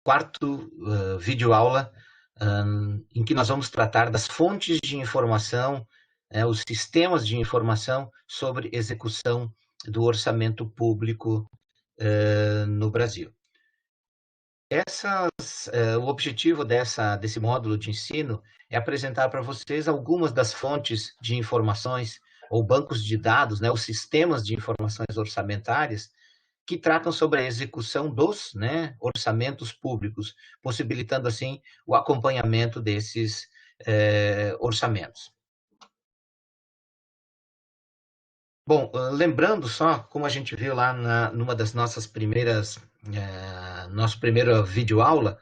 quarto videoaula, em que nós vamos tratar das fontes de informação, os sistemas de informação sobre execução do orçamento público no Brasil. O objetivo desse módulo de ensino é apresentar para vocês algumas das fontes de informações ou bancos de dados, os sistemas de informações orçamentárias que tratam sobre a execução dos orçamentos públicos, possibilitando, assim, o acompanhamento desses orçamentos. Bom, lembrando só, como a gente viu lá numa das nossas primeiras, nossa primeira videoaula,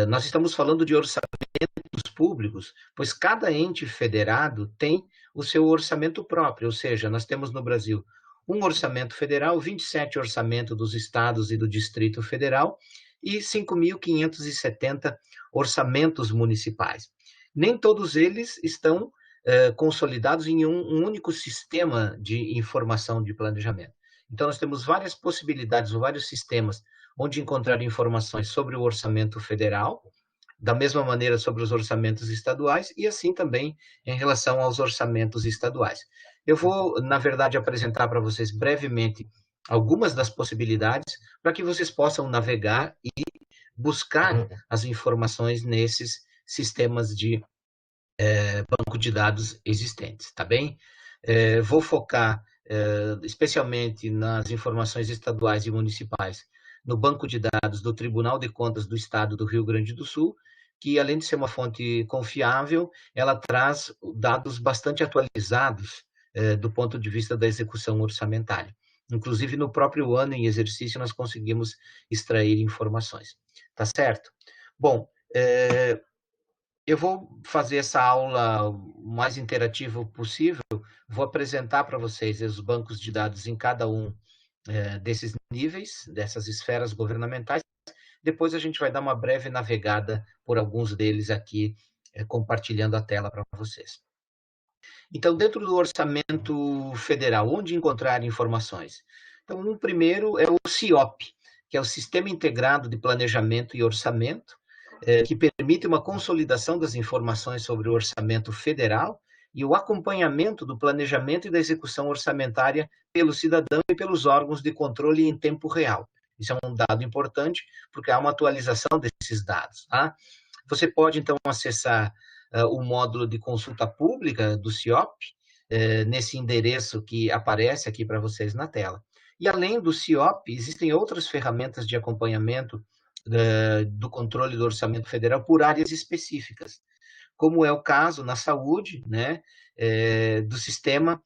nós estamos falando de orçamentos públicos, pois cada ente federado tem o seu orçamento próprio, ou seja, nós temos no Brasil um orçamento federal, 27 orçamentos dos estados e do Distrito Federal e 5.570 orçamentos municipais. Nem todos eles estão consolidados em um único sistema de informação de planejamento. Então, nós temos várias possibilidades, vários sistemas onde encontrar informações sobre o orçamento federal, da mesma maneira sobre os orçamentos estaduais e assim também em relação aos orçamentos estaduais. Eu vou, na verdade, apresentar para vocês brevemente algumas das possibilidades para que vocês possam navegar e buscar as informações nesses sistemas de banco de dados existentes, tá bem? Vou focar especialmente nas informações estaduais e municipais no banco de dados do Tribunal de Contas do Estado do Rio Grande do Sul, que além de ser uma fonte confiável, ela traz dados bastante atualizados do ponto de vista da execução orçamentária. Inclusive, no próprio ano em exercício, nós conseguimos extrair informações. Tá certo? Bom, eu vou fazer essa aula o mais interativa possível, vou apresentar para vocês os bancos de dados em cada um desses níveis, dessas esferas governamentais. Depois a gente vai dar uma breve navegada por alguns deles aqui, compartilhando a tela para vocês. Então, dentro do orçamento federal, onde encontrar informações? Então, o primeiro é o CIOP, que é o Sistema Integrado de Planejamento e Orçamento, que permite uma consolidação das informações sobre o orçamento federal e o acompanhamento do planejamento e da execução orçamentária pelo cidadão e pelos órgãos de controle em tempo real. Isso é um dado importante, porque há uma atualização desses dados. Tá? Você pode, então, acessar o módulo de consulta pública do CIOP, nesse endereço que aparece aqui para vocês na tela. E além do CIOP, existem outras ferramentas de acompanhamento do controle do orçamento federal por áreas específicas, como é o caso na saúde, do sistema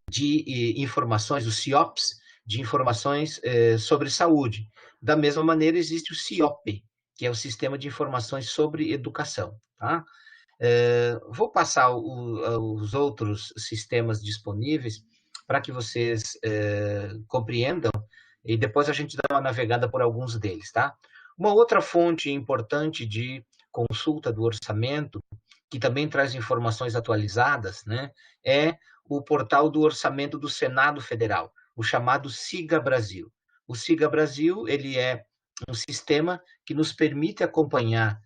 de informações, o CIOPS, de informações sobre saúde. Da mesma maneira, existe o CIOP, que é o Sistema de Informações sobre Educação. Tá? Vou passar os outros sistemas disponíveis para que vocês compreendam e depois a gente dá uma navegada por alguns deles, tá? Uma outra fonte importante de consulta do orçamento, que também traz informações atualizadas, é o portal do orçamento do Senado Federal, o chamado Siga Brasil. O Siga Brasil, ele é um sistema que nos permite acompanhar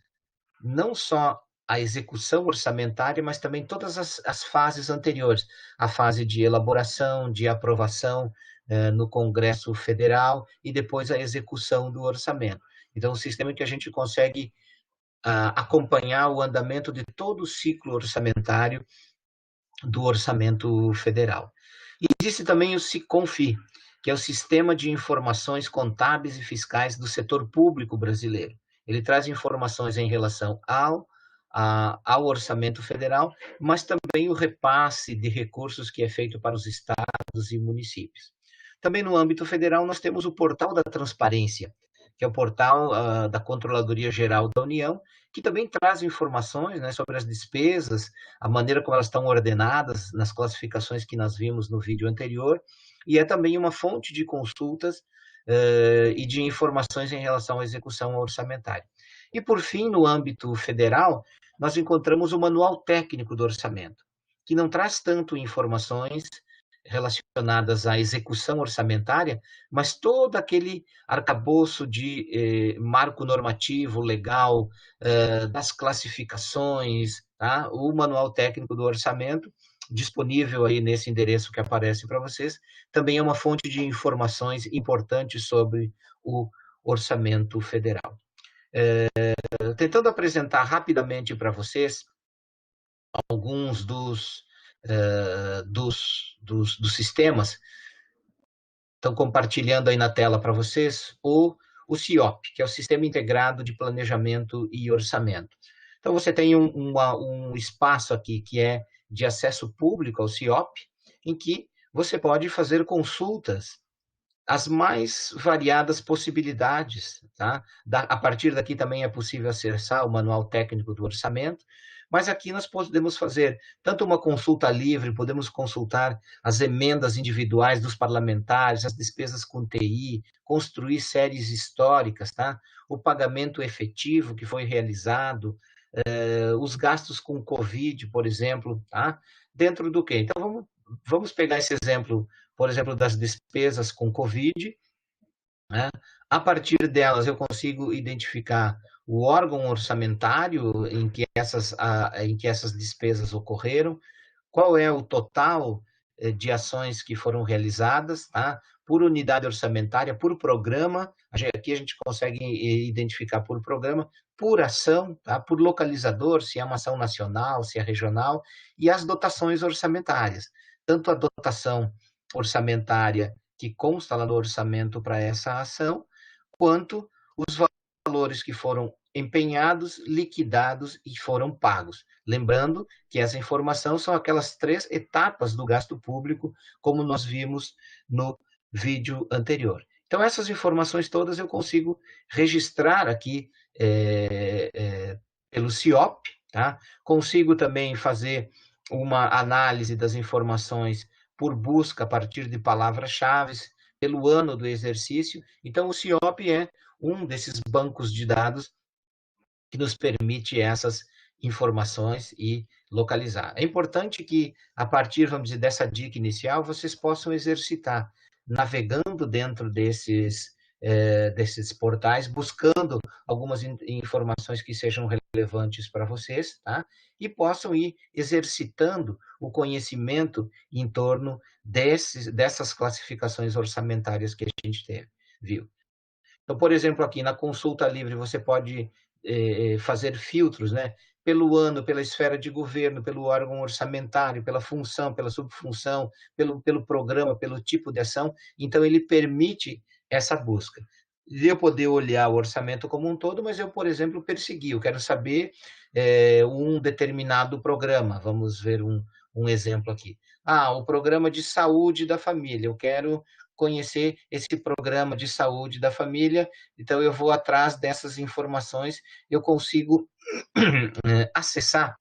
não só a execução orçamentária, mas também todas as fases anteriores, a fase de elaboração, de aprovação no Congresso Federal e depois a execução do orçamento. Então, um sistema em que a gente consegue acompanhar o andamento de todo o ciclo orçamentário do orçamento federal. E existe também o SICONFI, que é o Sistema de Informações Contábeis e Fiscais do Setor Público Brasileiro. Ele traz informações em relação ao orçamento federal, mas também o repasse de recursos que é feito para os estados e municípios. Também no âmbito federal, nós temos o Portal da Transparência, que é o portal da Controladoria Geral da União, que também traz informações sobre as despesas, a maneira como elas estão ordenadas nas classificações que nós vimos no vídeo anterior, e é também uma fonte de consultas e de informações em relação à execução orçamentária. E, por fim, no âmbito federal, nós encontramos o Manual Técnico do Orçamento, que não traz tanto informações relacionadas à execução orçamentária, mas todo aquele arcabouço de marco normativo, legal, das classificações, tá? O manual técnico do orçamento, disponível aí nesse endereço que aparece para vocês, também é uma fonte de informações importantes sobre o orçamento federal. Tentando apresentar rapidamente para vocês alguns dos sistemas. Estão compartilhando aí na tela para vocês o CIOP, que é o Sistema Integrado de Planejamento e Orçamento. Então, você tem um espaço aqui que é de acesso público ao CIOP, em que você pode fazer consultas as mais variadas possibilidades, tá? A partir daqui também é possível acessar o manual técnico do orçamento, mas aqui nós podemos fazer tanto uma consulta livre, podemos consultar as emendas individuais dos parlamentares, as despesas com TI, construir séries históricas, tá? O pagamento efetivo que foi realizado, os gastos com Covid, por exemplo, tá? Dentro do quê? Então, vamos pegar esse exemplo, por exemplo, das despesas com Covid, né? A partir delas, eu consigo identificar o órgão orçamentário em que essas despesas ocorreram, qual é o total de ações que foram realizadas, tá? Por unidade orçamentária, por programa, aqui a gente consegue identificar por programa, por ação, tá? Por localizador, se é uma ação nacional, se é regional, e as dotações orçamentárias. Tanto a dotação orçamentária que consta lá no orçamento para essa ação, quanto os valores que foram empenhados, liquidados e foram pagos. Lembrando que essa informação são aquelas 3 etapas do gasto público, como nós vimos no vídeo anterior. Então, essas informações todas eu consigo registrar aqui pelo CIOP, tá? Consigo também fazer uma análise das informações por busca a partir de palavras-chave, pelo ano do exercício. Então, o CIOP é um desses bancos de dados que nos permite essas informações e localizar. É importante que, a partir, vamos dizer, dessa dica inicial, vocês possam exercitar, navegando dentro desses portais, buscando algumas informações que sejam relevantes para vocês, tá? E possam ir exercitando o conhecimento em torno dessas classificações orçamentárias que a gente teve, viu? Então, por exemplo, aqui na consulta livre, você pode fazer filtros, né? Pelo ano, pela esfera de governo, pelo órgão orçamentário, pela função, pela subfunção, pelo programa, pelo tipo de ação. Então, ele permite essa busca. De eu poder olhar o orçamento como um todo, mas eu, por exemplo, persegui, eu quero saber um determinado programa. Vamos ver um exemplo aqui. O programa de saúde da família. Eu quero conhecer esse programa de saúde da família, então eu vou atrás dessas informações, eu consigo acessar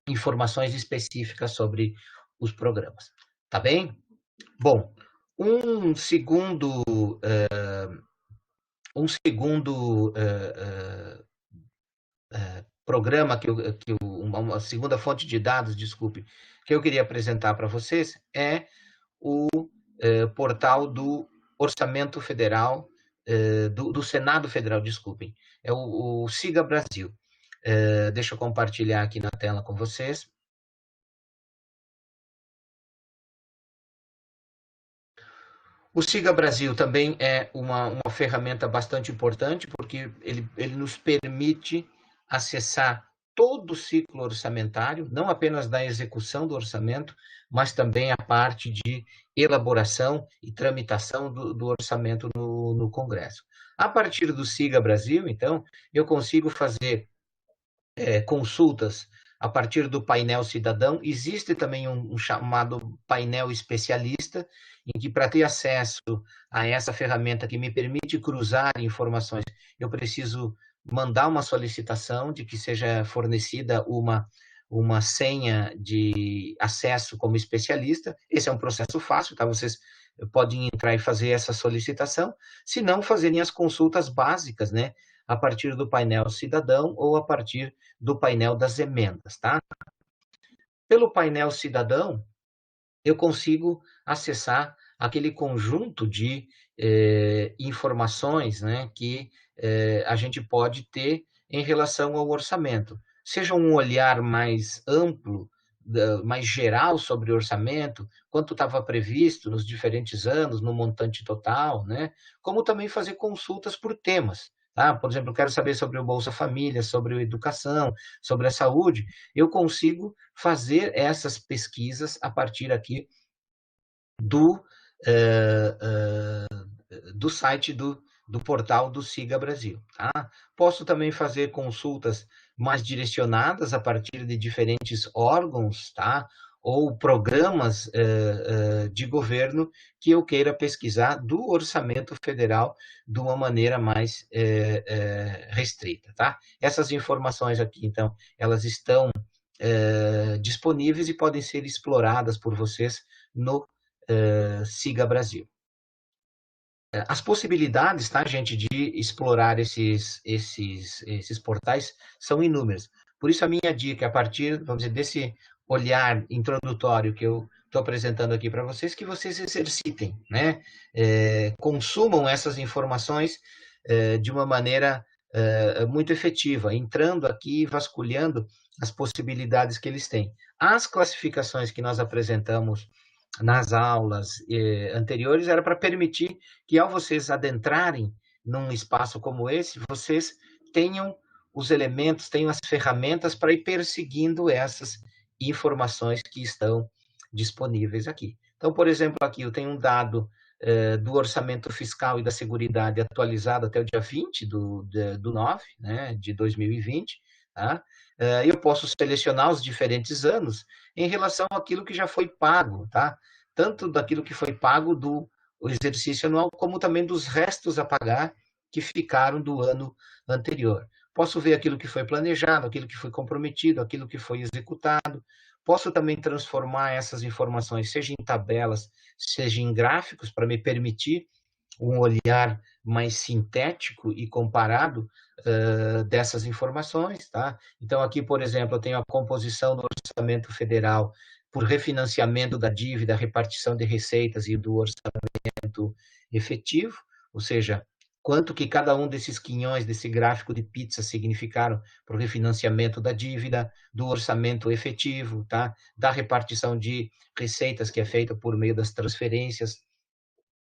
informações específicas sobre os programas. Tá bem? Bom, um segundo programa uma segunda fonte de dados, desculpe, que eu queria apresentar para vocês é o portal do Orçamento Federal, do Senado Federal, desculpem, é o Siga Brasil. Deixa eu compartilhar aqui na tela com vocês. O Siga Brasil também é uma ferramenta bastante importante, porque ele nos permite acessar todo o ciclo orçamentário, não apenas da execução do orçamento, mas também a parte de elaboração e tramitação do orçamento no Congresso. A partir do Siga Brasil, então, eu consigo fazer consultas a partir do painel cidadão. Existe também um chamado painel especialista, em que, para ter acesso a essa ferramenta que me permite cruzar informações, eu preciso mandar uma solicitação de que seja fornecida uma senha de acesso como especialista. Esse é um processo fácil, tá? Vocês podem entrar e fazer essa solicitação, se não fazerem as consultas básicas, né? A partir do painel cidadão ou a partir do painel das emendas, tá? Pelo painel cidadão, eu consigo acessar aquele conjunto de informações, né, que a gente pode ter em relação ao orçamento. Seja um olhar mais amplo, mais geral sobre o orçamento, quanto estava previsto nos diferentes anos, no montante total, né? Como também fazer consultas por temas. Tá? Por exemplo, eu quero saber sobre o Bolsa Família, sobre a educação, sobre a saúde. Eu consigo fazer essas pesquisas a partir aqui do, uh, do site do portal do Siga Brasil. Tá? Posso também fazer consultas mais direcionadas a partir de diferentes órgãos, tá? Ou programas de governo que eu queira pesquisar do orçamento federal de uma maneira mais restrita. Tá? Essas informações aqui, então, elas estão disponíveis e podem ser exploradas por vocês no Siga Brasil. As possibilidades, tá, gente, de explorar esses portais são inúmeras. Por isso, a minha dica, a partir, vamos dizer, desse olhar introdutório que eu estou apresentando aqui para vocês, que vocês exercitem, né? Consumam essas informações de uma maneira muito efetiva, entrando aqui e vasculhando as possibilidades que eles têm. As classificações que nós apresentamos nas aulas anteriores era para permitir que, ao vocês adentrarem num espaço como esse, vocês tenham os elementos, tenham as ferramentas para ir perseguindo essas informações que estão disponíveis aqui. Então, por exemplo, aqui eu tenho um dado do orçamento fiscal e da Seguridade atualizado até o dia 20 do 9, né, de 2020, tá? Eu posso selecionar os diferentes anos em relação àquilo que já foi pago, tá? Tanto daquilo que foi pago do exercício anual, como também dos restos a pagar que ficaram do ano anterior. Posso ver aquilo que foi planejado, aquilo que foi comprometido, aquilo que foi executado. Posso também transformar essas informações, seja em tabelas, seja em gráficos, para me permitir um olhar mais sintético e comparado dessas informações, tá? Então, aqui, por exemplo, eu tenho a composição do orçamento federal por refinanciamento da dívida, repartição de receitas e do orçamento efetivo, ou seja, quanto que cada um desses quinhões desse gráfico de pizza significaram para o refinanciamento da dívida, do orçamento efetivo, tá? Da repartição de receitas que é feita por meio das transferências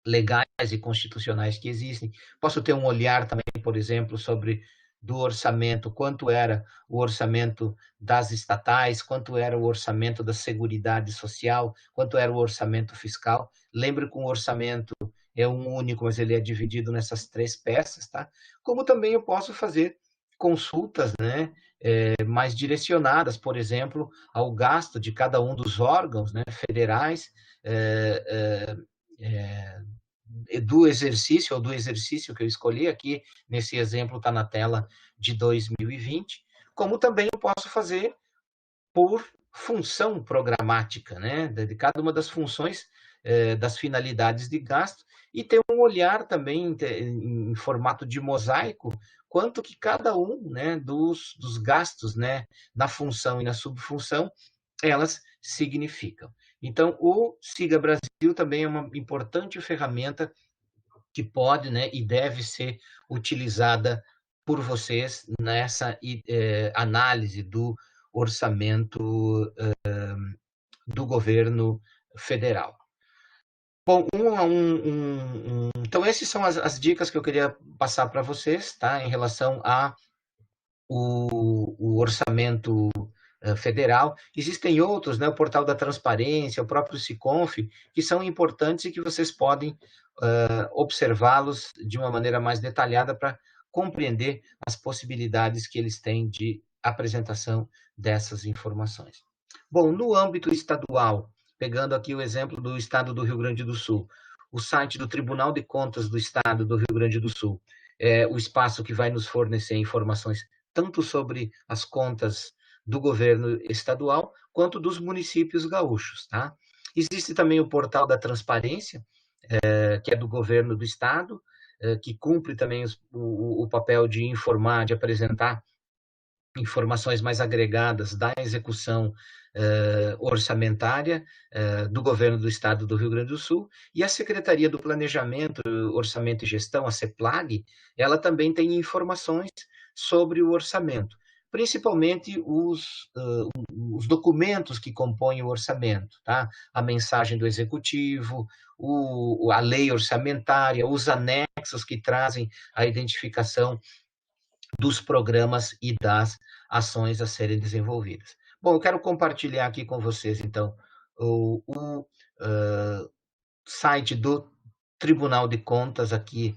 legais e constitucionais que existem. Posso ter um olhar também, por exemplo, sobre do orçamento, quanto era o orçamento das estatais, quanto era o orçamento da Seguridade Social, quanto era o orçamento fiscal. Lembre que um orçamento é um único, mas ele é dividido nessas três peças, tá? Como também eu posso fazer consultas, né, mais direcionadas, por exemplo, ao gasto de cada um dos órgãos, né, federais, do exercício, ou do exercício que eu escolhi aqui, nesse exemplo está na tela de 2020, como também eu posso fazer por função programática, né, de cada uma das funções das finalidades de gasto, e ter um olhar também em formato de mosaico, quanto que cada um, né, dos gastos, né, na função e na subfunção, elas significam. Então, o Siga Brasil também é uma importante ferramenta que pode, né, e deve ser utilizada por vocês nessa análise do orçamento do governo federal. Bom, então essas são as dicas que eu queria passar para vocês, tá, em relação a o orçamento federal. Existem outros, né, o portal da transparência, o próprio Siconf, que são importantes e que vocês podem observá-los de uma maneira mais detalhada para compreender as possibilidades que eles têm de apresentação dessas informações. Bom, no âmbito estadual, pegando aqui o exemplo do estado do Rio Grande do Sul, o site do Tribunal de Contas do Estado do Rio Grande do Sul é o espaço que vai nos fornecer informações tanto sobre as contas do governo estadual quanto dos municípios gaúchos, tá? Existe também o portal da transparência, que é do governo do estado, que cumpre também o papel de informar, de apresentar informações mais agregadas da execução orçamentária do Governo do Estado do Rio Grande do Sul, e a Secretaria do Planejamento, Orçamento e Gestão, a CEPLAG, ela também tem informações sobre o orçamento, principalmente os documentos que compõem o orçamento, tá? A mensagem do Executivo, a lei orçamentária, os anexos que trazem a identificação dos programas e das ações a serem desenvolvidas. Bom, eu quero compartilhar aqui com vocês, então, o site do Tribunal de Contas aqui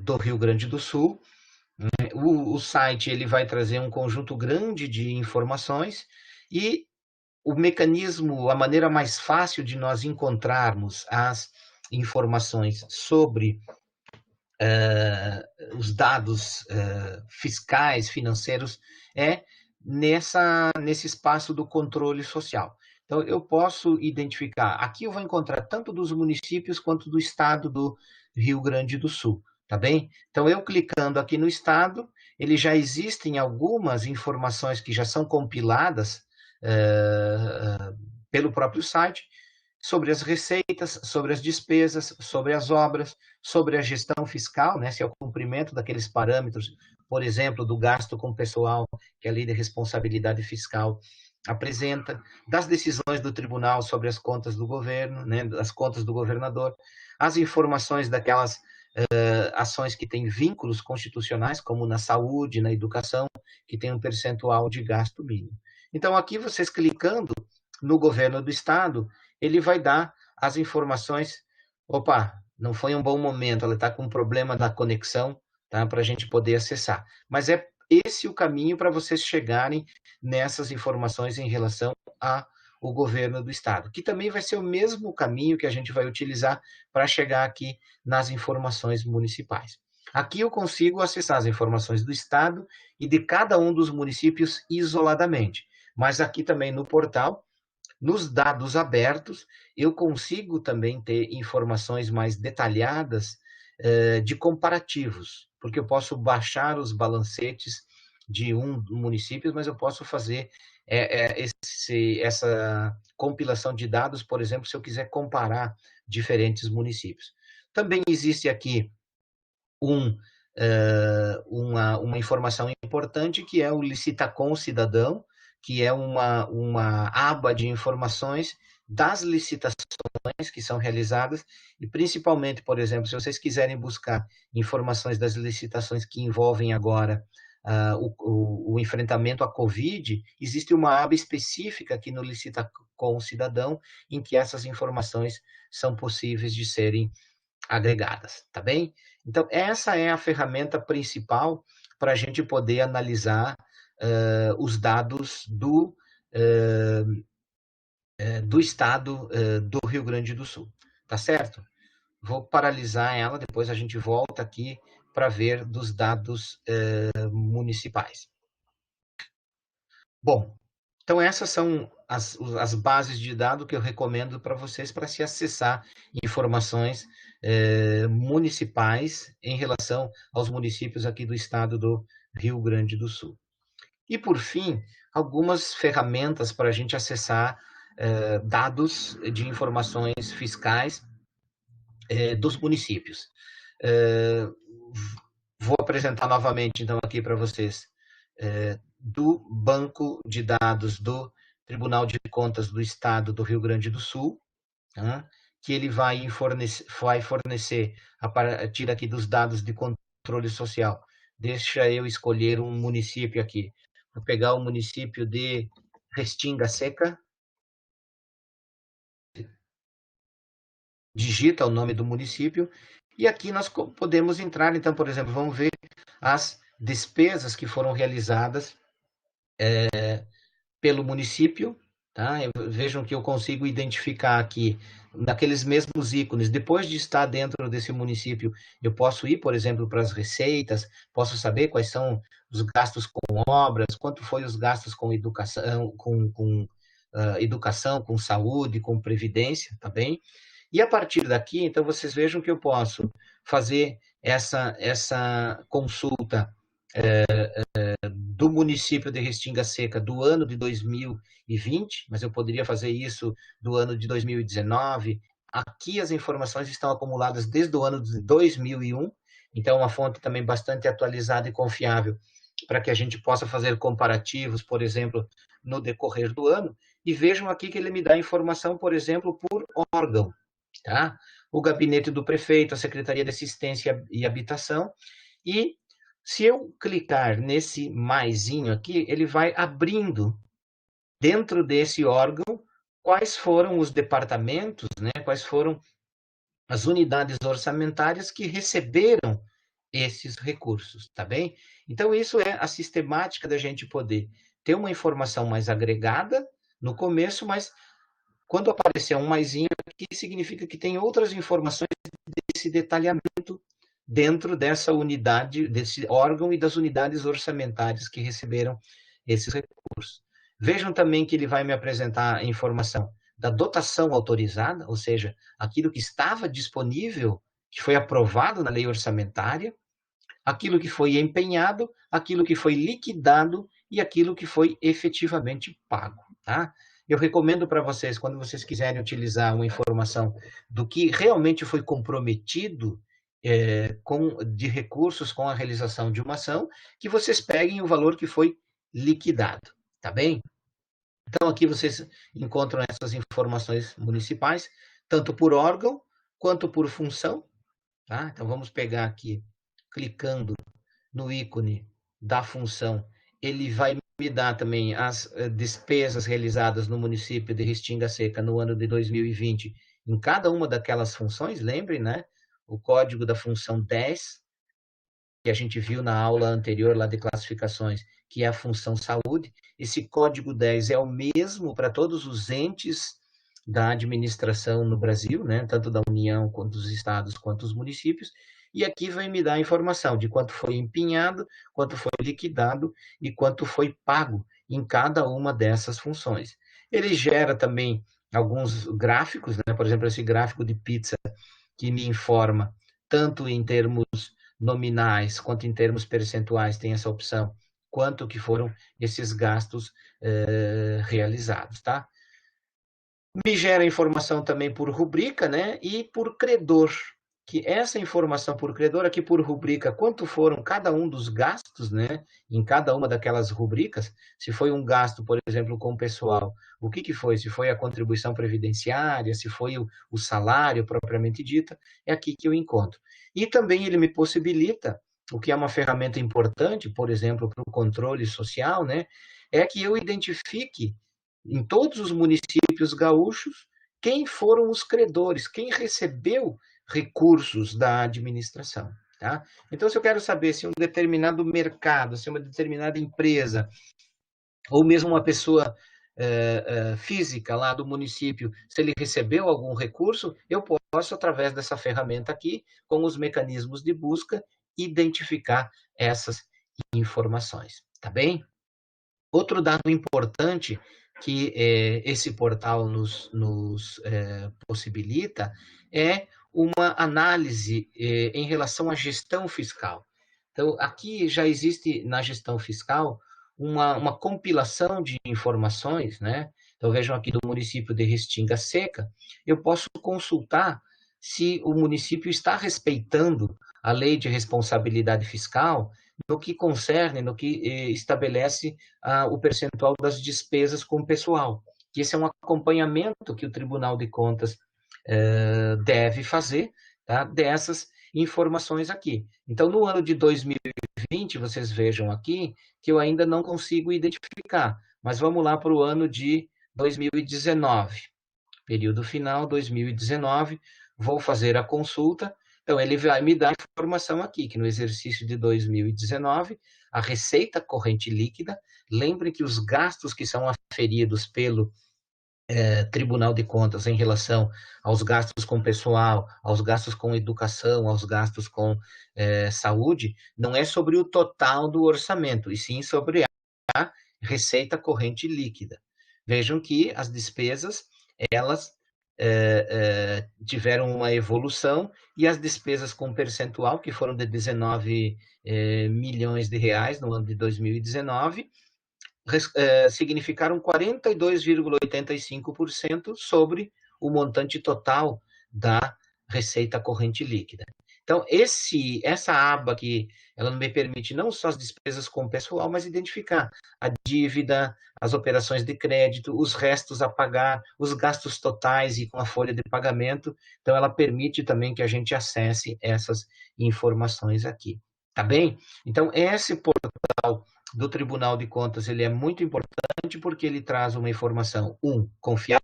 do Rio Grande do Sul. O site ele vai trazer um conjunto grande de informações e o mecanismo, a maneira mais fácil de nós encontrarmos as informações sobre os dados fiscais, financeiros, é nesse espaço do controle social. Então, eu posso identificar, aqui eu vou encontrar tanto dos municípios quanto do estado do Rio Grande do Sul, tá bem? Então, eu clicando aqui no estado, ele já existem algumas informações que já são compiladas pelo próprio site, sobre as receitas, sobre as despesas, sobre as obras, sobre a gestão fiscal, né, se é o cumprimento daqueles parâmetros, por exemplo, do gasto com pessoal, que a lei de responsabilidade fiscal apresenta, das decisões do tribunal sobre as contas do governo, né, das contas do governador, as informações daquelas ações que têm vínculos constitucionais, como na saúde, na educação, que tem um percentual de gasto mínimo. Então, aqui vocês clicando no governo do estado, ele vai dar as informações. Opa, não foi um bom momento, ela está com um problema na conexão, tá? Para a gente poder acessar. Mas é esse o caminho para vocês chegarem nessas informações em relação ao governo do estado, que também vai ser o mesmo caminho que a gente vai utilizar para chegar aqui nas informações municipais. Aqui eu consigo acessar as informações do estado e de cada um dos municípios isoladamente, mas aqui também no portal, nos dados abertos, eu consigo também ter informações mais detalhadas de comparativos, porque eu posso baixar os balancetes de um município, mas eu posso fazer essa compilação de dados, por exemplo, se eu quiser comparar diferentes municípios. Também existe aqui uma informação importante, que é o Licitacom Cidadão, que é uma aba de informações das licitações que são realizadas, e principalmente, por exemplo, se vocês quiserem buscar informações das licitações que envolvem agora o enfrentamento à Covid, existe uma aba específica aqui no Licitacom Cidadão, em que essas informações são possíveis de serem agregadas, tá bem? Então, essa é a ferramenta principal para a gente poder analisar os dados do estado do Rio Grande do Sul, tá certo? Vou paralisar ela, depois a gente volta aqui para ver dos dados municipais. Bom, então essas são as bases de dados que eu recomendo para vocês para se acessar informações municipais em relação aos municípios aqui do estado do Rio Grande do Sul. E, por fim, algumas ferramentas para a gente acessar dados de informações fiscais dos municípios. Vou apresentar novamente, então, aqui para vocês do banco de dados do Tribunal de Contas do Estado do Rio Grande do Sul, tá? Que ele vai fornecer, a partir aqui dos dados de controle social. Deixa eu escolher um município aqui. Vou pegar o município de Restinga Seca. Digita o nome do município. E aqui nós podemos entrar, então, por exemplo, vamos ver as despesas que foram realizadas pelo município. Tá? Vejam que eu consigo identificar aqui, naqueles mesmos ícones, depois de estar dentro desse município, eu posso ir, por exemplo, para as receitas, posso saber quais são os gastos com obras, quanto foi os gastos com educação, educação, com saúde, com previdência, tá bem? E a partir daqui, então, vocês vejam que eu posso fazer essa consulta do município de Restinga Seca do ano de 2020, mas eu poderia fazer isso do ano de 2019. Aqui as informações estão acumuladas desde o ano de 2001, então é uma fonte também bastante atualizada e confiável para que a gente possa fazer comparativos, por exemplo, no decorrer do ano. E vejam aqui que ele me dá informação, por exemplo, por órgão, tá? O gabinete do prefeito, a Secretaria de Assistência e Habitação, e se eu clicar nesse maisinho aqui, ele vai abrindo dentro desse órgão quais foram os departamentos, né? Quais foram as unidades orçamentárias que receberam esses recursos, tá bem? Então, isso é a sistemática da gente poder ter uma informação mais agregada no começo, mas quando aparecer um maisinho aqui, significa que tem outras informações desse detalhamento dentro dessa unidade, desse órgão e das unidades orçamentárias que receberam esses recursos. Vejam também que ele vai me apresentar a informação da dotação autorizada, ou seja, aquilo que estava disponível, que foi aprovado na lei orçamentária, aquilo que foi empenhado, aquilo que foi liquidado e aquilo que foi efetivamente pago, tá? Eu recomendo para vocês, quando vocês quiserem utilizar uma informação do que realmente foi comprometido de recursos com a realização de uma ação, que vocês peguem o valor que foi liquidado, tá bem? Então, aqui vocês encontram essas informações municipais, tanto por órgão quanto por função, tá? Então, vamos pegar aqui, clicando no ícone da função, ele vai me dar também as despesas realizadas no município de Restinga Seca no ano de 2020, em cada uma daquelas funções, lembre, né? O código da função 10, que a gente viu na aula anterior lá de classificações, que é a função saúde. Esse código 10 é o mesmo para todos os entes da administração no Brasil, né? Tanto da União, quanto dos estados, quanto dos municípios. E aqui vai me dar a informação de quanto foi empenhado, quanto foi liquidado e quanto foi pago em cada uma dessas funções. Ele gera também alguns gráficos, né? Por exemplo, esse gráfico de pizza que me informa tanto em termos nominais quanto em termos percentuais, tem essa opção, quanto que foram esses gastos realizados, tá? Me gera informação também por rubrica, né? E por credor, que essa informação por credor, aqui por rubrica, quanto foram cada um dos gastos, né? Em cada uma daquelas rubricas, se foi um gasto, por exemplo, com o pessoal, o que foi? Se foi a contribuição previdenciária, se foi o salário propriamente dita, é aqui que eu encontro. E também ele me possibilita, o que é uma ferramenta importante, por exemplo, para o controle social, né? É que eu identifique em todos os municípios gaúchos quem foram os credores, quem recebeu recursos da administração. Tá? Então, se eu quero saber se um determinado mercado, se uma determinada empresa, ou mesmo uma pessoa física lá do município, se ele recebeu algum recurso, eu posso, através dessa ferramenta aqui, com os mecanismos de busca, identificar essas informações. Tá bem? Outro dado importante que esse portal nos possibilita é uma análise em relação à gestão fiscal. Então, aqui já existe na gestão fiscal uma compilação de informações, né? Então, vejam aqui do município de Restinga Seca, eu posso consultar se o município está respeitando a lei de responsabilidade fiscal no que concerne, no que estabelece o percentual das despesas com o pessoal. Que esse é um acompanhamento que o Tribunal de Contas deve fazer, tá? Dessas informações aqui. Então, no ano de 2020, vocês vejam aqui que eu ainda não consigo identificar, mas vamos lá para o ano de 2019, período final 2019, vou fazer a consulta. Então, ele vai me dar informação aqui, que no exercício de 2019, a receita corrente líquida, lembre que os gastos que são aferidos pelo Tribunal de Contas em relação aos gastos com pessoal, aos gastos com educação, aos gastos com saúde, não é sobre o total do orçamento, e sim sobre a receita corrente líquida. Vejam que as despesas, elas tiveram uma evolução, e as despesas com percentual, que foram de 19 milhões de reais no ano de 2019, significaram 42,85% sobre o montante total da receita corrente líquida. Então, essa aba aqui, ela me permite não só as despesas com o pessoal, mas identificar a dívida, as operações de crédito, os restos a pagar, os gastos totais e com a folha de pagamento. Então, ela permite também que a gente acesse essas informações aqui. Tá bem? Então, esse portal do Tribunal de Contas, ele é muito importante porque ele traz uma informação, confiável,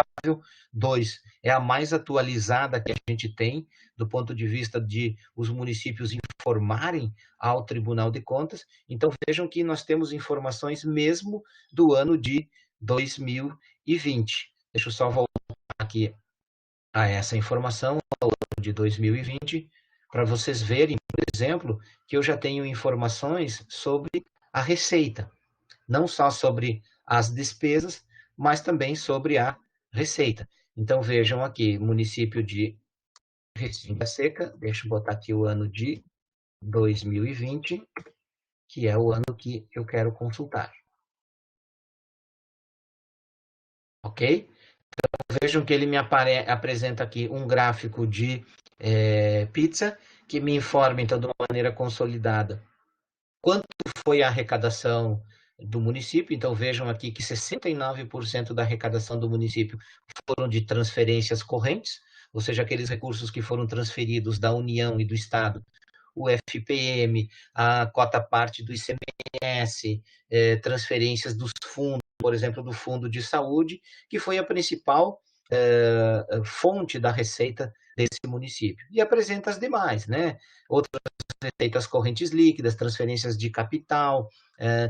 dois, é a mais atualizada que a gente tem do ponto de vista de os municípios informarem ao Tribunal de Contas. Então, vejam que nós temos informações mesmo do ano de 2020. Deixa eu só voltar aqui a essa informação, ao ano de 2020, para vocês verem, por exemplo, que eu já tenho informações sobre a receita, não só sobre as despesas, mas também sobre a receita. Então, vejam aqui, município de Restinga Seca, deixa eu botar aqui o ano de 2020, que é o ano que eu quero consultar. Ok? Então, vejam que ele me apresenta aqui um gráfico de pizza, que me informa, então, de uma maneira consolidada, quanto foi a arrecadação do município. Então, vejam aqui que 69% da arrecadação do município foram de transferências correntes, ou seja, aqueles recursos que foram transferidos da União e do Estado, o FPM, a cota parte do ICMS, transferências dos fundos, por exemplo, do Fundo de Saúde, que foi a principal fonte da receita desse município. E apresenta as demais, né? Outras receitas correntes líquidas, transferências de capital,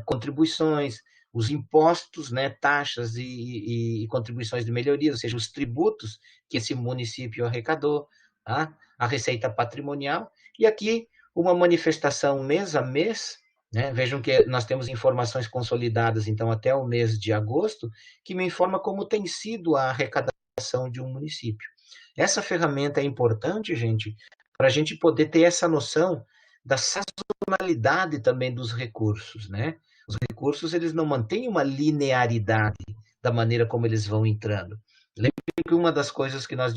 contribuições, os impostos, né, taxas e contribuições de melhoria, ou seja, os tributos que esse município arrecadou, tá? A receita patrimonial, e aqui uma manifestação mês a mês, né? Vejam que nós temos informações consolidadas, então, até o mês de agosto, que me informa como tem sido a arrecadação de um município. Essa ferramenta é importante, gente, para a gente poder ter essa noção da sazonalidade também dos recursos, né? Os recursos, eles não mantêm uma linearidade da maneira como eles vão entrando. Lembre que uma das coisas que nós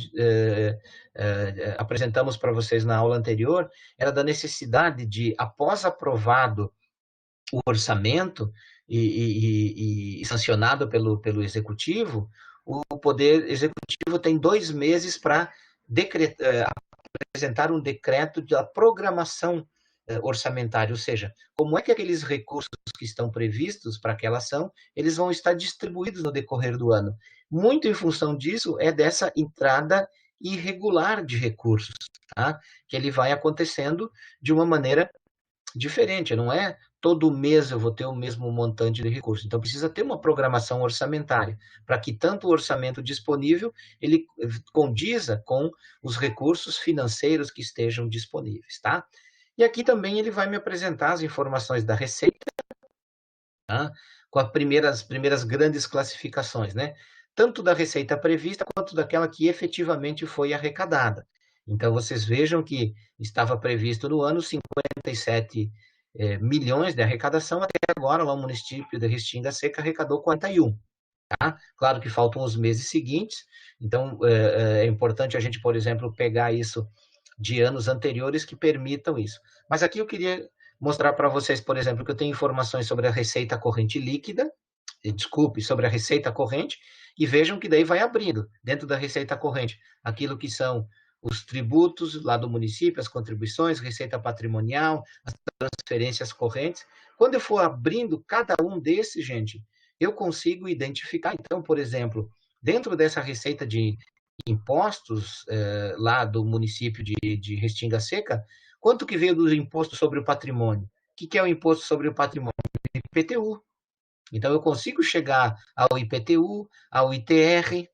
apresentamos para vocês na aula anterior era da necessidade de, após aprovado o orçamento e sancionado pelo executivo, o poder executivo tem 2 meses para apresentar um decreto da programação orçamentária, ou seja, como é que aqueles recursos que estão previstos para aquela ação, eles vão estar distribuídos no decorrer do ano. Muito em função disso é dessa entrada irregular de recursos, tá? Que ele vai acontecendo de uma maneira diferente, não é todo mês eu vou ter o mesmo montante de recursos. Então, precisa ter uma programação orçamentária, para que tanto o orçamento disponível, ele condiza com os recursos financeiros que estejam disponíveis, tá? E aqui também ele vai me apresentar as informações da receita, tá? Com as primeiras grandes classificações, né? Tanto da receita prevista, quanto daquela que efetivamente foi arrecadada. Então, vocês vejam que estava previsto no ano 57 milhões de arrecadação, até agora lá o município de Restinga Seca arrecadou 41. Tá? Claro que faltam os meses seguintes, então é importante a gente, por exemplo, pegar isso de anos anteriores que permitam isso. Mas aqui eu queria mostrar para vocês, por exemplo, que eu tenho informações sobre a receita corrente líquida, desculpe, sobre a receita corrente, e vejam que daí vai abrindo, dentro da receita corrente, aquilo que são os tributos lá do município, as contribuições, receita patrimonial, as transferências correntes. Quando eu for abrindo cada um desses, gente, eu consigo identificar. Então, por exemplo, dentro dessa receita de impostos lá do município de Restinga Seca, quanto que veio do imposto sobre o patrimônio? O que é o imposto sobre o patrimônio? IPTU. Então, eu consigo chegar ao IPTU, ao ITR,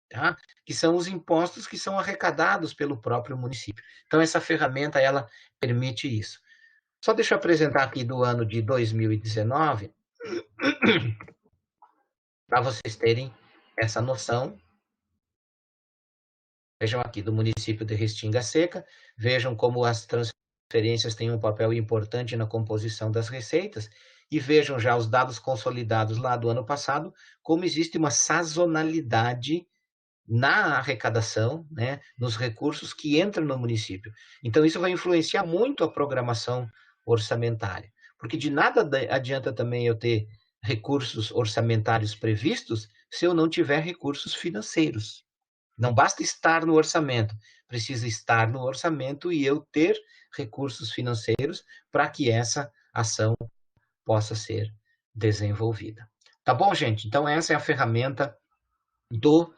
tá? Que são os impostos que são arrecadados pelo próprio município. Então, essa ferramenta, ela permite isso. Só deixa eu apresentar aqui do ano de 2019, para vocês terem essa noção Vejam aqui, do município de Restinga Seca, vejam como as transferências têm um papel importante na composição das receitas, e vejam já os dados consolidados lá do ano passado, como existe uma sazonalidade na arrecadação, né, nos recursos que entram no município. Então, isso vai influenciar muito a programação orçamentária, porque de nada adianta também eu ter recursos orçamentários previstos se eu não tiver recursos financeiros. Não basta estar no orçamento, precisa estar no orçamento e eu ter recursos financeiros para que essa ação possa ser desenvolvida. Tá bom, gente? Então, essa é a ferramenta do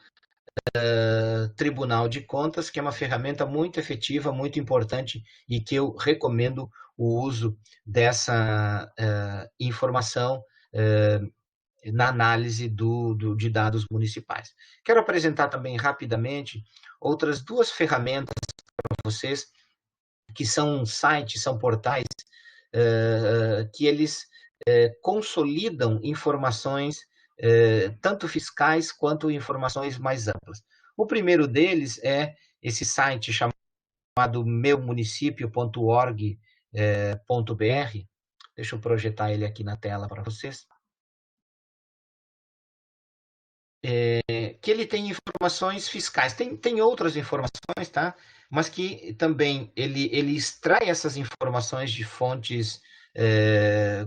Tribunal de Contas, que é uma ferramenta muito efetiva, muito importante e que eu recomendo o uso dessa informação na análise de dados municipais. Quero apresentar também rapidamente outras duas ferramentas para vocês, que são sites, são portais, que eles consolidam informações, tanto fiscais quanto informações mais amplas. O primeiro deles é esse site chamado meumunicipio.org.br. Deixa eu projetar ele aqui na tela para vocês. Que ele tem informações fiscais, tem outras informações, tá? Mas que também ele extrai essas informações de fontes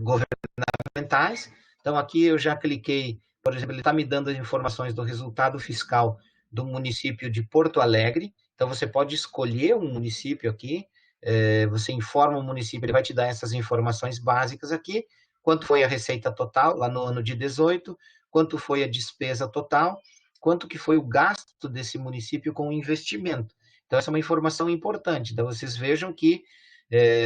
governamentais. Então, aqui eu já cliquei, por exemplo, ele está me dando as informações do resultado fiscal do município de Porto Alegre. Então, você pode escolher um município aqui, você informa o município, ele vai te dar essas informações básicas aqui, quanto foi a receita total lá no ano de 18, quanto foi a despesa total, quanto que foi o gasto desse município com o investimento. Então, essa é uma informação importante. Então, vocês vejam que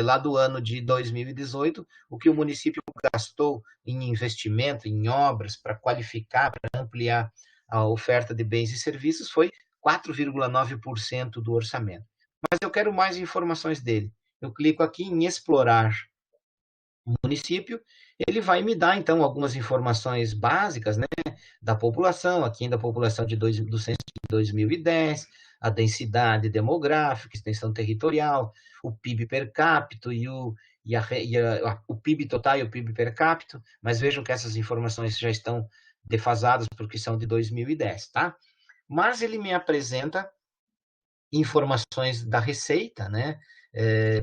lá do ano de 2018, o que o município gastou em investimento, em obras, para qualificar, para ampliar a oferta de bens e serviços, foi 4,9% do orçamento. Mas eu quero mais informações dele. Eu clico aqui em explorar o município, ele vai me dar, então, algumas informações básicas, né, da população, aqui da população do censo de 2010, a densidade demográfica, extensão territorial, o PIB per capita o PIB total e o PIB per capita, mas vejam que essas informações já estão defasadas porque são de 2010, tá? Mas ele me apresenta informações da Receita, né?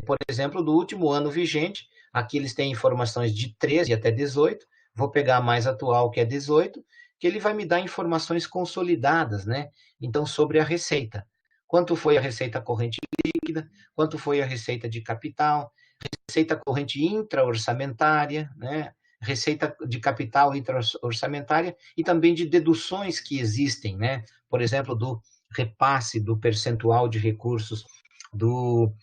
Por exemplo, do último ano vigente, aqui eles têm informações de 13 até 18, vou pegar a mais atual, que é 18, que ele vai me dar informações consolidadas, né? Então, sobre a receita. Quanto foi a receita corrente líquida, quanto foi a receita de capital, receita corrente intra-orçamentária, né? Receita de capital intra-orçamentária e também de deduções que existem, né? Por exemplo, do repasse do percentual de recursos do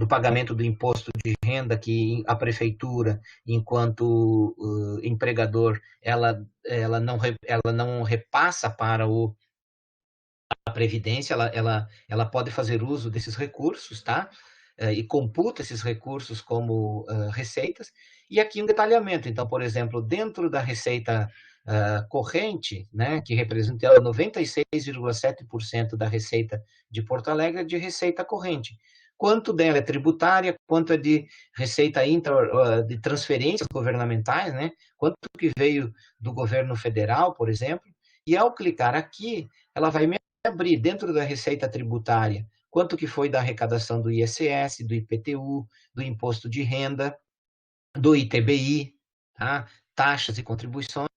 pagamento do imposto de renda que a prefeitura, enquanto empregador, ela não repassa para a Previdência, ela pode fazer uso desses recursos, tá? E computa esses recursos como receitas. E aqui um detalhamento. Então, por exemplo, dentro da receita corrente, né, que representa 96,7% da receita de Porto Alegre, de receita corrente. Quanto dela é tributária, quanto é de receita de transferências governamentais, né? Quanto que veio do governo federal, por exemplo. E ao clicar aqui, ela vai me abrir dentro da receita tributária quanto que foi da arrecadação do ISS, do IPTU, do imposto de renda, do ITBI, tá? Taxas e contribuições.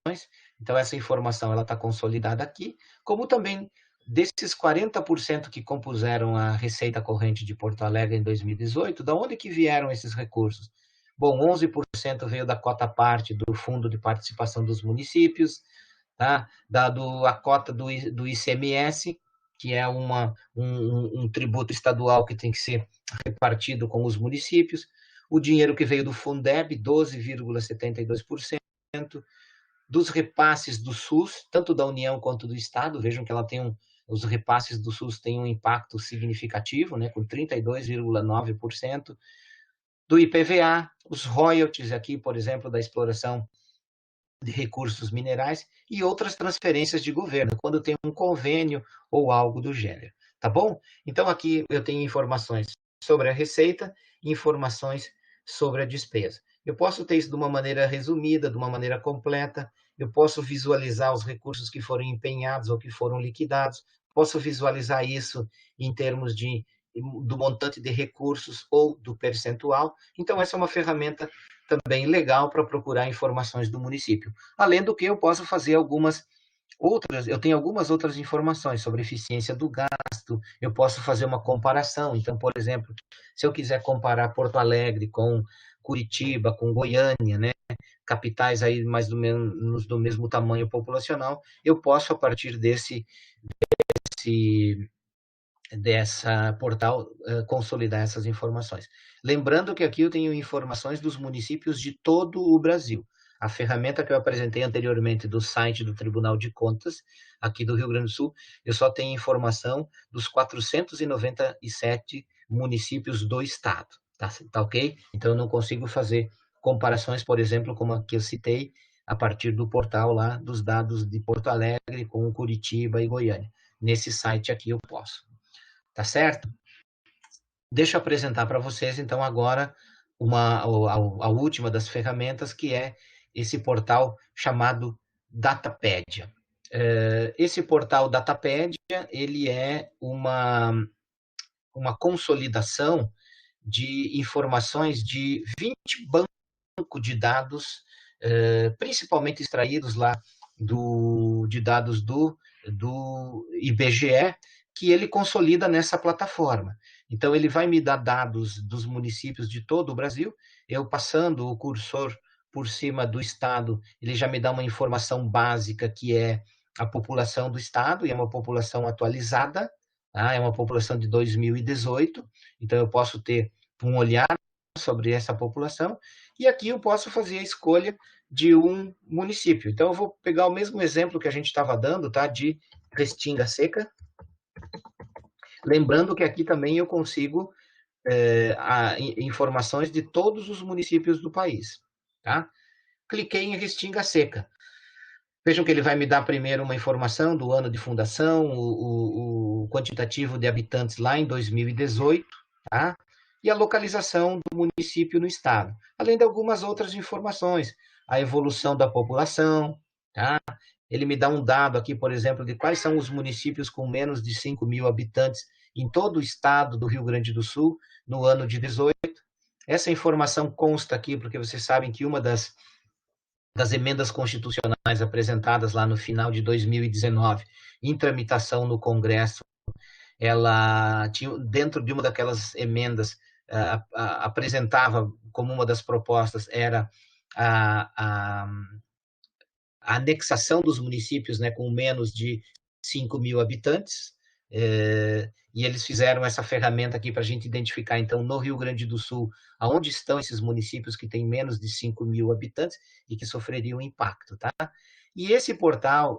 Então, essa informação ela está consolidada aqui, como também desses 40% que compuseram a receita corrente de Porto Alegre em 2018, da onde que vieram esses recursos? Bom, 11% veio da cota parte do Fundo de Participação dos Municípios, tá? Dado a cota do ICMS, que é um tributo estadual que tem que ser repartido com os municípios, o dinheiro que veio do Fundeb, 12,72%, dos repasses do SUS, tanto da União quanto do Estado, vejam que os repasses do SUS têm um impacto significativo, né, com 32,9%, do IPVA, os royalties aqui, por exemplo, da exploração de recursos minerais e outras transferências de governo, quando tem um convênio ou algo do gênero, tá bom? Então, aqui eu tenho informações sobre a receita e informações sobre a despesa. Eu posso ter isso de uma maneira resumida, de uma maneira completa, eu posso visualizar os recursos que foram empenhados ou que foram liquidados, posso visualizar isso em termos do montante de recursos ou do percentual. Então, essa é uma ferramenta também legal para procurar informações do município. Além do que eu posso fazer eu tenho algumas outras informações sobre eficiência do gasto, eu posso fazer uma comparação. Então, por exemplo, se eu quiser comparar Porto Alegre com Curitiba, com Goiânia, né, capitais aí mais do menos do mesmo tamanho populacional, eu posso, a partir dessa portal, consolidar essas informações. Lembrando que aqui eu tenho informações dos municípios de todo o Brasil. A ferramenta que eu apresentei anteriormente do site do Tribunal de Contas, aqui do Rio Grande do Sul, eu só tenho informação dos 497 municípios do estado, tá ok? Então eu não consigo fazer comparações, por exemplo, como a que eu citei, a partir do portal lá dos dados de Porto Alegre com Curitiba e Goiânia. Nesse site aqui eu posso. Tá certo? Deixa eu apresentar para vocês, então, agora a última das ferramentas, que é esse portal chamado Datapedia. Esse portal Datapedia, ele é uma consolidação de informações de 20 bancos de dados, principalmente extraídos lá de dados do IBGE, que ele consolida nessa plataforma. Então, ele vai me dar dados dos municípios de todo o Brasil, eu passando o cursor por cima do estado, ele já me dá uma informação básica, que é a população do estado, e é uma população atualizada, tá? É uma população de 2018, então eu posso ter um olhar sobre essa população, e aqui eu posso fazer a escolha de um município. Então, eu vou pegar o mesmo exemplo que a gente estava dando, tá? De Restinga Seca. Lembrando que aqui também eu consigo informações de todos os municípios do país, tá? Cliquei em Restinga Seca. Vejam que ele vai me dar primeiro uma informação do ano de fundação, o quantitativo de habitantes lá em 2018, tá? E a localização do município no estado, além de algumas outras informações, a evolução da população, tá? Ele me dá um dado aqui, por exemplo, de quais são os municípios com menos de 5.000 habitantes em todo o estado do Rio Grande do Sul no ano de 18. Essa informação consta aqui porque vocês sabem que uma das emendas constitucionais apresentadas lá no final de 2019, em tramitação no Congresso, ela tinha, dentro de uma daquelas emendas, apresentava como uma das propostas, era a anexação dos municípios, né, com menos de 5.000 habitantes, e eles fizeram essa ferramenta aqui para a gente identificar, então, no Rio Grande do Sul, aonde estão esses municípios que têm menos de 5.000 habitantes e que sofreriam impacto, tá? E esse portal,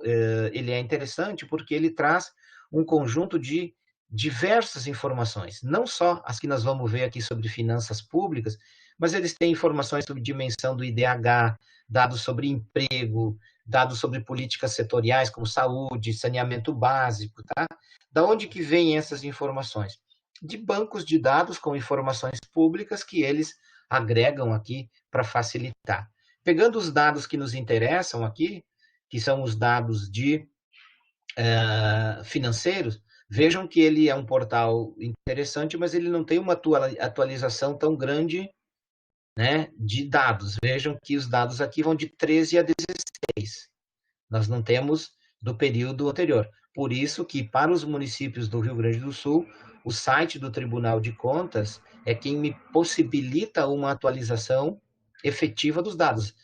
ele é interessante porque ele traz um conjunto de diversas informações, não só as que nós vamos ver aqui sobre finanças públicas, mas eles têm informações sobre dimensão do IDH, dados sobre emprego, dados sobre políticas setoriais como saúde, saneamento básico, tá? Da onde que vêm essas informações? De bancos de dados com informações públicas que eles agregam aqui para facilitar. Pegando os dados que nos interessam aqui, que são os dados financeiros, vejam que ele é um portal interessante, mas ele não tem uma atualização tão grande, né, de dados. Vejam que os dados aqui vão de 13 a 16. Nós não temos do período anterior. Por isso que, para os municípios do Rio Grande do Sul, o site do Tribunal de Contas é quem me possibilita uma atualização efetiva dos dados.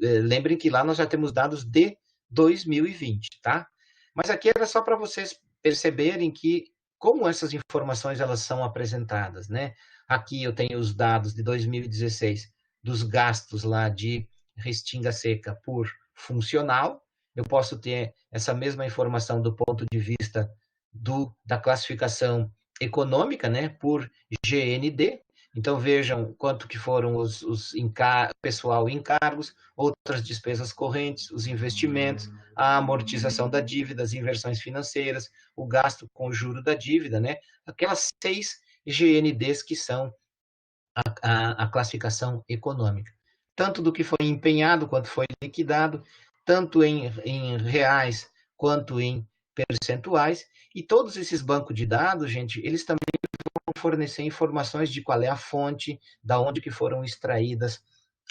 Lembrem que lá nós já temos dados de 2020, tá? Mas aqui era só para vocês perceberem que como essas informações elas são apresentadas, né? Aqui eu tenho os dados de 2016 dos gastos lá de Restinga Seca por funcional. Eu posso ter essa mesma informação do ponto de vista da classificação econômica, né, por GND. Então vejam quanto que foram pessoal em encargos, outras despesas correntes, os investimentos, a amortização da dívida, as inversões financeiras, o gasto com o juro da dívida, né? Aquelas 6 GNDs que são a classificação econômica. Tanto do que foi empenhado quanto foi liquidado, tanto em reais quanto em percentuais, e todos esses bancos de dados, gente, eles também vão fornecer informações de qual é a fonte, da onde que foram extraídas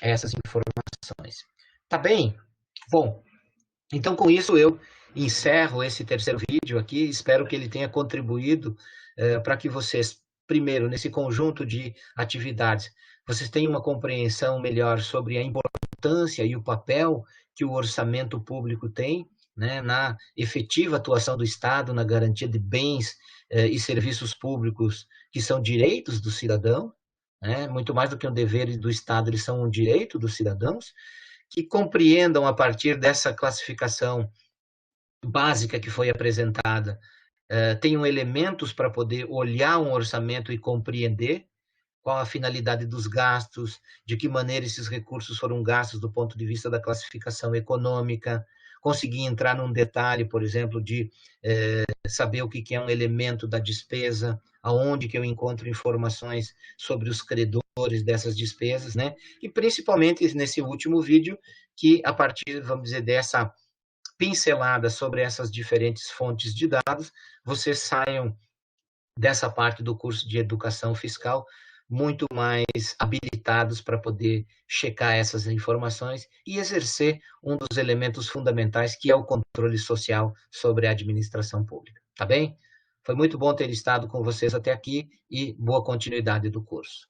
essas informações. Tá bem? Bom, então com isso eu encerro esse terceiro vídeo aqui, espero que ele tenha contribuído para que vocês, primeiro, nesse conjunto de atividades, vocês tenham uma compreensão melhor sobre a importância e o papel que o orçamento público tem, né, na efetiva atuação do Estado, na garantia de bens e serviços públicos que são direitos do cidadão, né, muito mais do que um dever do Estado, eles são um direito dos cidadãos, que compreendam a partir dessa classificação básica que foi apresentada, tenham elementos para poder olhar um orçamento e compreender qual a finalidade dos gastos, de que maneira esses recursos foram gastos do ponto de vista da classificação econômica, conseguir entrar num detalhe, por exemplo, de saber o que é um elemento da despesa, aonde que eu encontro informações sobre os credores dessas despesas, né? E principalmente nesse último vídeo, que a partir, vamos dizer, dessa pincelada sobre essas diferentes fontes de dados, vocês saiam dessa parte do curso de educação fiscal muito mais habilitados para poder checar essas informações e exercer um dos elementos fundamentais, que é o controle social sobre a administração pública. Tá bem? Foi muito bom ter estado com vocês até aqui e boa continuidade do curso.